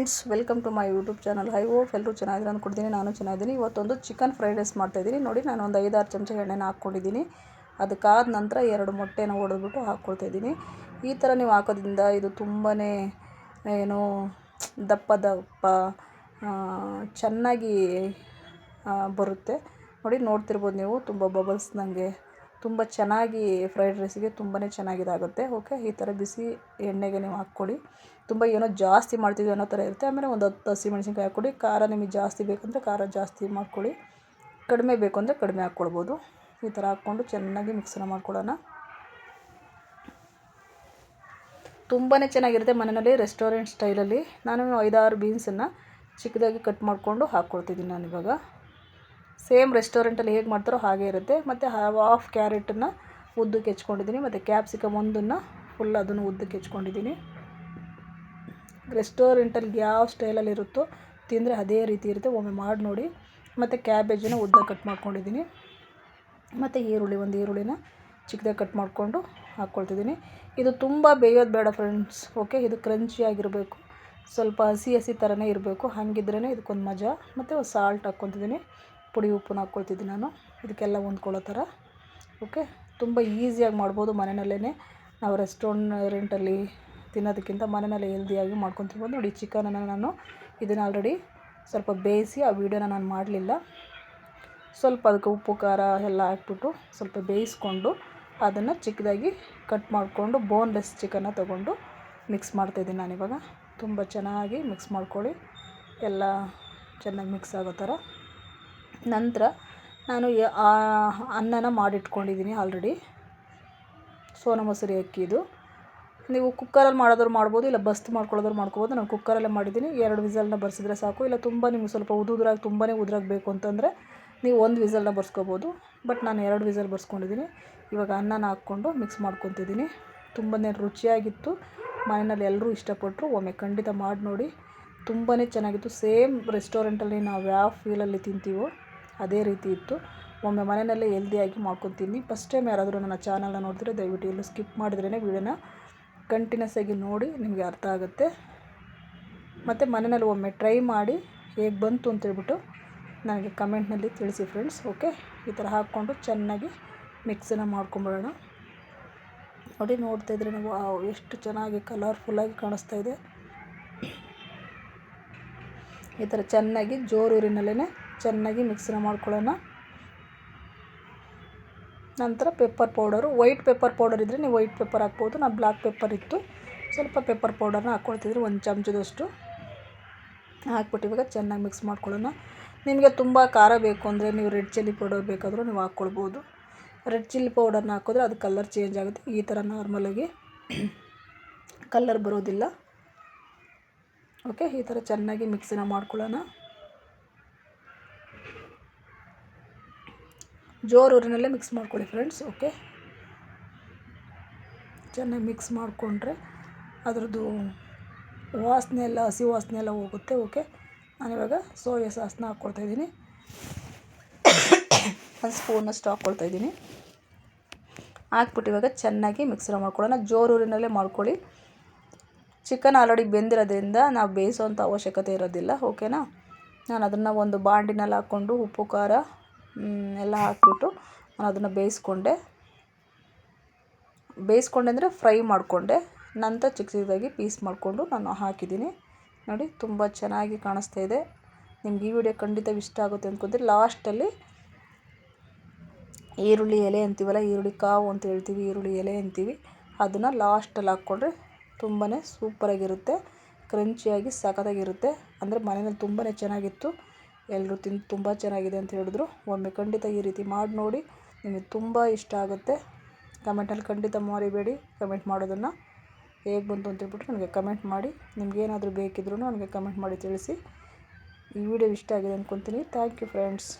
Friends, welcome to my YouTube channel. I hope ಎಲ್ಲರೂ ಚೆನ್ನಾಗಿರೋ ಅಂದ್ಕೊಡ್ತೀನಿ. ನಾನು ಚೆನ್ನಾಗಿದ್ದೀನಿ. ಇವತ್ತೊಂದು ಚಿಕನ್ ಫ್ರೈಡ್ ರೈಸ್ ಮಾಡ್ತಾಯಿದ್ದೀನಿ. ನೋಡಿ, ನಾನು ಒಂದು 5-6 ಚಮಚ ಎಣ್ಣೆನ ಹಾಕ್ಕೊಂಡಿದ್ದೀನಿ. ಅದಕ್ಕಾದ ನಂತರ 2 ಮೊಟ್ಟೆನ ಹೊಡೆದ್ಬಿಟ್ಟು ಹಾಕ್ಕೊಳ್ತಾಯಿದ್ದೀನಿ. ಈ ಥರ ನೀವು ಹಾಕೋದ್ರಿಂದ ಇದು ತುಂಬಾ ಏನೋ ದಪ್ಪ ದಪ್ಪ ಚೆನ್ನಾಗಿ ಬರುತ್ತೆ. ನೋಡಿ, ನೋಡ್ತಿರ್ಬೋದು ನೀವು, ತುಂಬ ಬಬಲ್ಸ್ ನನಗೆ ತುಂಬ ಚೆನ್ನಾಗಿ ಫ್ರೈಡ್ ರೈಸಿಗೆ ತುಂಬಾ ಚೆನ್ನಾಗಿದಾಗುತ್ತೆ. ಓಕೆ, ಈ ಥರ ಬಿಸಿ ಎಣ್ಣೆಗೆ ನೀವು ಹಾಕ್ಕೊಡಿ. ತುಂಬ ಏನೋ ಜಾಸ್ತಿ ಮಾಡ್ತೀವಿ ಅನ್ನೋ ಥರ ಇರುತ್ತೆ. ಆಮೇಲೆ ಒಂದು 10 ಹಸಿಮೆಣ್ಸಿನ್ಕಾಯಿ ಹಾಕ್ಕೊಡಿ. ಖಾರ ನಿಮಗೆ ಜಾಸ್ತಿ ಬೇಕಂದರೆ ಖಾರ ಜಾಸ್ತಿ ಮಾಡ್ಕೊಳ್ಳಿ, ಕಡಿಮೆ ಬೇಕು ಅಂದರೆ ಕಡಿಮೆ ಹಾಕ್ಕೊಳ್ಬೋದು. ಈ ಥರ ಹಾಕ್ಕೊಂಡು ಚೆನ್ನಾಗಿ ಮಿಕ್ಸನ್ನ ಮಾಡ್ಕೊಳ್ಳೋಣ. ತುಂಬಾ ಚೆನ್ನಾಗಿರುತ್ತೆ ಮನೆಯಲ್ಲಿ, ರೆಸ್ಟೋರೆಂಟ್ ಸ್ಟೈಲಲ್ಲಿ. ನಾನು 5-6 ಬೀನ್ಸನ್ನು ಚಿಕ್ಕದಾಗಿ ಕಟ್ ಮಾಡಿಕೊಂಡು ಹಾಕ್ಕೊಳ್ತಿದ್ದೀನಿ. ನಾನಿವಾಗ ಸೇಮ್ ರೆಸ್ಟೋರೆಂಟಲ್ಲಿ ಹೇಗೆ ಮಾಡ್ತಾರೋ ಹಾಗೆ ಇರುತ್ತೆ. ಮತ್ತು ಹಾಫ್ ಕ್ಯಾರೆಟನ್ನು ಉದ್ದಕ್ಕೆ ಹೆಚ್ಕೊಂಡಿದ್ದೀನಿ. ಮತ್ತು ಕ್ಯಾಪ್ಸಿಕಮ್ ಒಂದನ್ನು ಫುಲ್ ಅದನ್ನು ಉದ್ದಕ್ಕೆ ಹೆಚ್ಕೊಂಡಿದ್ದೀನಿ. ರೆಸ್ಟೋರೆಂಟಲ್ಲಿ ಯಾವ ಸ್ಟೈಲಲ್ಲಿ ಇರುತ್ತೋ ತಿಂದರೆ ಅದೇ ರೀತಿ ಇರುತ್ತೆ. ಒಮ್ಮೆ ಮಾಡಿ ನೋಡಿ. ಮತ್ತು ಕ್ಯಾಬೇಜನ್ನು ಉದ್ದ ಕಟ್ ಮಾಡ್ಕೊಂಡಿದ್ದೀನಿ. ಮತ್ತು ಒಂದು ಈರುಳ್ಳಿನ ಚಿಕ್ಕದಾಗಿ ಕಟ್ ಮಾಡಿಕೊಂಡು ಹಾಕ್ಕೊಳ್ತಿದ್ದೀನಿ. ಇದು ತುಂಬ ಬೇಯೋದು ಬೇಡ ಫ್ರೆಂಡ್ಸ್. ಓಕೆ, ಇದು ಕ್ರಂಚಿಯಾಗಿರಬೇಕು, ಸ್ವಲ್ಪ ಹಸಿ ಹಸಿ ಥರನೇ ಇರಬೇಕು. ಹಾಗಿದ್ರೇ ಇದಕ್ಕೊಂದು ಮಜಾ. ಮತ್ತು ಒಂದು ಸಾಲ್ಟ್ ಹಾಕ್ಕೊತಿದ್ದೀನಿ, ಪುಡಿ ಉಪ್ಪನ್ನ ಹಾಕ್ಕೊಳ್ತಿದ್ದೀನಿ ನಾನು, ಇದಕ್ಕೆಲ್ಲ ಹೊಂದ್ಕೊಳ್ಳೋ ಥರ. ಓಕೆ, ತುಂಬ ಈಸಿಯಾಗಿ ಮಾಡ್ಬೋದು ಮನೆಯಲ್ಲೇ. ನಾವು ರೆಸ್ಟೋರೆಂಟಲ್ಲಿ ತಿನ್ನೋದಕ್ಕಿಂತ ಮನೆಯಲ್ಲೇ ಹೆಲ್ದಿಯಾಗಿ ಮಾಡ್ಕೊತಿರ್ಬೋದು. ನೋಡಿ, ಚಿಕನನ್ನು ನಾನು ಇದನ್ನು ಆಲ್ರೆಡಿ ಸ್ವಲ್ಪ ಬೇಯಿಸಿ ಆ ವಿಡಿಯೋನ ನಾನು ಮಾಡಲಿಲ್ಲ. ಸ್ವಲ್ಪ ಅದಕ್ಕೆ ಉಪ್ಪು ಖಾರ ಎಲ್ಲ ಹಾಕ್ಬಿಟ್ಟು ಸ್ವಲ್ಪ ಬೇಯಿಸ್ಕೊಂಡು ಅದನ್ನು ಚಿಕ್ಕದಾಗಿ ಕಟ್ ಮಾಡಿಕೊಂಡು ಬೋನ್ಲೆಸ್ ಚಿಕನ್ನ ತೊಗೊಂಡು ಮಿಕ್ಸ್ ಮಾಡ್ತಾಯಿದ್ದೀನಿ ನಾನಿವಾಗ. ತುಂಬ ಚೆನ್ನಾಗಿ ಮಿಕ್ಸ್ ಮಾಡ್ಕೊಳ್ಳಿ, ಎಲ್ಲ ಚೆನ್ನಾಗಿ ಮಿಕ್ಸ್ ಆಗೋ ಥರ. ನಂತರ ನಾನು ಅನ್ನನ ಮಾಡಿಟ್ಕೊಂಡಿದ್ದೀನಿ ಆಲ್ರೆಡಿ, ಸೋನಾ ಮಸೂರಿ ಅಕ್ಕಿದು. ನೀವು ಕುಕ್ಕರಲ್ಲಿ ಮಾಡೋದ್ರು ಮಾಡ್ಬೋದು, ಇಲ್ಲ ಬಸ್ತ್ ಮಾಡ್ಕೊಳ್ಳೋದ್ರು ಮಾಡ್ಕೊಬೋದು. ನಾನು ಕುಕ್ಕರಲ್ಲೇ ಮಾಡಿದ್ದೀನಿ. 2 ವಿಸಲ್ನ ಬರ್ಸಿದ್ರೆ ಸಾಕು. ಇಲ್ಲ ತುಂಬ ನಿಮ್ಗೆ ಸ್ವಲ್ಪ ಉದುರಾಗಿ ತುಂಬಾ ಉದುರಾಗಿ ಬೇಕು ಅಂತಂದರೆ ನೀವು 1 ವಿಸಲ್ನ ಬರ್ಸ್ಕೊಬೋದು. ಬಟ್ ನಾನು 2 ವಿಸಲ್ ಬರ್ಸ್ಕೊಂಡಿದ್ದೀನಿ. ಇವಾಗ ಅನ್ನನ ಹಾಕ್ಕೊಂಡು ಮಿಕ್ಸ್ ಮಾಡ್ಕೊತಿದ್ದೀನಿ. ತುಂಬಾ ರುಚಿಯಾಗಿತ್ತು. ಮನೆಯಲ್ಲಿ ಎಲ್ಲರೂ ಇಷ್ಟಪಟ್ಟರು. ಒಮ್ಮೆ ಖಂಡಿತ ಮಾಡಿ ನೋಡಿ, ತುಂಬಾ ಚೆನ್ನಾಗಿತ್ತು. ಸೇಮ್ ರೆಸ್ಟೋರೆಂಟಲ್ಲಿ ನಾವು ಯಾವ ಫೀಲಲ್ಲಿ ತಿಂತೀವೋ ಅದೇ ರೀತಿ ಇತ್ತು. ಒಮ್ಮೆ ಮನೆಯಲ್ಲೇ ಹೆಲ್ದಿಯಾಗಿ ಮಾಡ್ಕೊತೀನಿ. ಫಸ್ಟ್ ಟೈಮ್ ಯಾರಾದರೂ ನನ್ನ ಚಾನಲ್ನ ನೋಡ್ತಿದ್ರೆ ದಯವಿಟ್ಟು ಎಲ್ಲೂ ಸ್ಕಿಪ್ ಮಾಡಿದ್ರೇ ವೀಡಿಯೋನ ಕಂಟಿನ್ಯೂಸ್ ಆಗಿ ನೋಡಿ, ನಿಮಗೆ ಅರ್ಥ ಆಗುತ್ತೆ. ಮತ್ತು ಮನೆಯಲ್ಲಿ ಒಮ್ಮೆ ಟ್ರೈ ಮಾಡಿ ಹೇಗೆ ಬಂತು ಅಂತೇಳ್ಬಿಟ್ಟು ನನಗೆ ಕಮೆಂಟ್ನಲ್ಲಿ ತಿಳಿಸಿ ಫ್ರೆಂಡ್ಸ್. ಓಕೆ, ಈ ಥರ ಹಾಕ್ಕೊಂಡು ಚೆನ್ನಾಗಿ ಮಿಕ್ಸನ್ನು ಮಾಡ್ಕೊಂಬಿಡೋಣ. ನೋಡಿ, ನೋಡ್ತಾಯಿದ್ರೆ ನೀವು ಎಷ್ಟು ಚೆನ್ನಾಗಿ ಕಲರ್ಫುಲ್ಲಾಗಿ ಕಾಣಿಸ್ತಾ ಇದೆ. ಈ ಥರ ಚೆನ್ನಾಗಿ ಜೋರೂರಿನಲ್ಲೇ ಚೆನ್ನಾಗಿ ಮಿಕ್ಸನ್ನ ಮಾಡ್ಕೊಳ್ಳೋಣ. ನಂತರ pepper powder, white pepper powder ಇದ್ದರೆ ನೀವು ವೈಟ್ ಪೆಪ್ಪರ್ ಹಾಕ್ಬೋದು. ನಾನು ಬ್ಲ್ಯಾಕ್ ಪೆಪ್ಪರ್ ಇತ್ತು, ಸ್ವಲ್ಪ ಪೆಪ್ಪರ್ ಪೌಡರ್ನ ಹಾಕ್ಕೊಳ್ತಿದ್ರೆ 1 ಚಮಚದಷ್ಟು ಹಾಕ್ಬಿಟ್ಟು ಇವಾಗ ಚೆನ್ನಾಗಿ ಮಿಕ್ಸ್ ಮಾಡ್ಕೊಳ್ಳೋಣ. ನಿಮಗೆ ತುಂಬ ಖಾರ ಬೇಕು ಅಂದರೆ ನೀವು ರೆಡ್ ಚಿಲ್ಲಿ ಪೌಡರ್ ಬೇಕಾದರೂ ನೀವು ಹಾಕ್ಕೊಳ್ಬೋದು. ರೆಡ್ ಚಿಲ್ಲಿ ಪೌಡರ್ನ ಹಾಕಿದ್ರೆ ಅದು ಕಲರ್ ಚೇಂಜ್ ಆಗುತ್ತೆ. ಈ ಥರ ನಾರ್ಮಲಾಗಿ ಕಲರ್ ಬರೋದಿಲ್ಲ. ಓಕೆ, ಈ ಥರ ಚೆನ್ನಾಗಿ ಮಿಕ್ಸನ್ನ ಮಾಡ್ಕೊಳ್ಳೋಣ. ಜೋರೂರಿನಲ್ಲೇ ಮಿಕ್ಸ್ ಮಾಡ್ಕೊಳ್ಳಿ ಫ್ರೆಂಡ್ಸ್. ಓಕೆ, ಚೆನ್ನಾಗಿ ಮಿಕ್ಸ್ ಮಾಡಿಕೊಂಡ್ರೆ ಅದರದ್ದು ವಾಸನೆ ಎಲ್ಲ, ಹಸಿ ವಾಸನೆ ಎಲ್ಲ ಹೋಗುತ್ತೆ. ಓಕೆ, ನಾನಿವಾಗ ಸೋಯಾ ಸಾಸ್ನ ಹಾಕ್ಕೊಳ್ತಾಯಿದ್ದೀನಿ. 1 ಸ್ಪೂನಷ್ಟು ಹಾಕ್ಕೊಳ್ತಾಯಿದ್ದೀನಿ. ಹಾಕ್ಬಿಟ್ಟು ಇವಾಗ ಚೆನ್ನಾಗಿ ಮಿಕ್ಸನ್ನ ಮಾಡ್ಕೊಳ್ಳೋಣ. ಜೋರೂರಿನಲ್ಲೇ ಮಾಡ್ಕೊಳ್ಳಿ. ಚಿಕನ್ ಆಲ್ರೆಡಿ ಬೆಂದಿರೋದ್ರಿಂದ ನಾವು ಬೇಯಿಸೋವಂಥ ಅವಶ್ಯಕತೆ ಇರೋದಿಲ್ಲ. ಓಕೆನಾ, ನಾನು ಅದನ್ನು ಒಂದು ಬಾಂಡಿನಲ್ಲಿ ಹಾಕ್ಕೊಂಡು ಉಪ್ಪು ಖಾರ ಎಲ್ಲ ಹಾಕ್ಬಿಟ್ಟು ನಾನು ಅದನ್ನು ಬೇಯಿಸ್ಕೊಂಡೆ ಅಂದರೆ ಫ್ರೈ ಮಾಡಿಕೊಂಡೆ. ನಂತರ ಚಿಕ್ಕದಾಗಿ ಪೀಸ್ ಮಾಡಿಕೊಂಡು ನಾನು ಹಾಕಿದ್ದೀನಿ. ನೋಡಿ, ತುಂಬ ಚೆನ್ನಾಗಿ ಕಾಣಿಸ್ತಾ ಇದೆ. ನಿಮ್ಗೆ ಈ ವಿಡಿಯೋ ಖಂಡಿತ ಇಷ್ಟ ಆಗುತ್ತೆ ಅಂದ್ಕೊಂತೀನಿ. ಲಾಸ್ಟಲ್ಲಿ ಈರುಳ್ಳಿ ಎಲೆ ಅಂತೀವಲ್ಲ, ಈರುಳ್ಳಿ ಕಾವು ಅಂತ ಹೇಳ್ತೀವಿ, ಈರುಳ್ಳಿ ಎಲೆ ಅಂತೀವಿ, ಅದನ್ನು ಲಾಸ್ಟಲ್ಲಿ ಹಾಕ್ಕೊಂಡ್ರೆ ತುಂಬಾ ಸೂಪರಾಗಿರುತ್ತೆ. ಕ್ರಂಚಿಯಾಗಿ ಸಖತ್ತಾಗಿರುತ್ತೆ. ಅಂದರೆ ಮನೆಯಲ್ಲಿ ತುಂಬಾ ಚೆನ್ನಾಗಿತ್ತು. ಎಲ್ಲರೂ ತಿಂದು ತುಂಬ ಚೆನ್ನಾಗಿದೆ ಅಂತ ಹೇಳಿದ್ರು. ಒಮ್ಮೆ ಖಂಡಿತ ಈ ರೀತಿ ಮಾಡಿ ನೋಡಿ, ನಿಮಗೆ ತುಂಬ ಇಷ್ಟ ಆಗುತ್ತೆ. ಕಮೆಂಟಲ್ಲಿ ಖಂಡಿತ ಮರಿಬೇಡಿ ಕಮೆಂಟ್ ಮಾಡೋದನ್ನು. ಹೇಗೆ ಬಂತು ಅಂತೇಳ್ಬಿಟ್ಟು ನನಗೆ ಕಮೆಂಟ್ ಮಾಡಿ. ನಿಮಗೇನಾದರೂ ಬೇಕಿದ್ರೂ ನನಗೆ ಕಮೆಂಟ್ ಮಾಡಿ ತಿಳಿಸಿ. ಈ ವಿಡಿಯೋ ಇಷ್ಟ ಆಗಿದೆ ಅಂದ್ಕೊತೀನಿ. Thank you friends.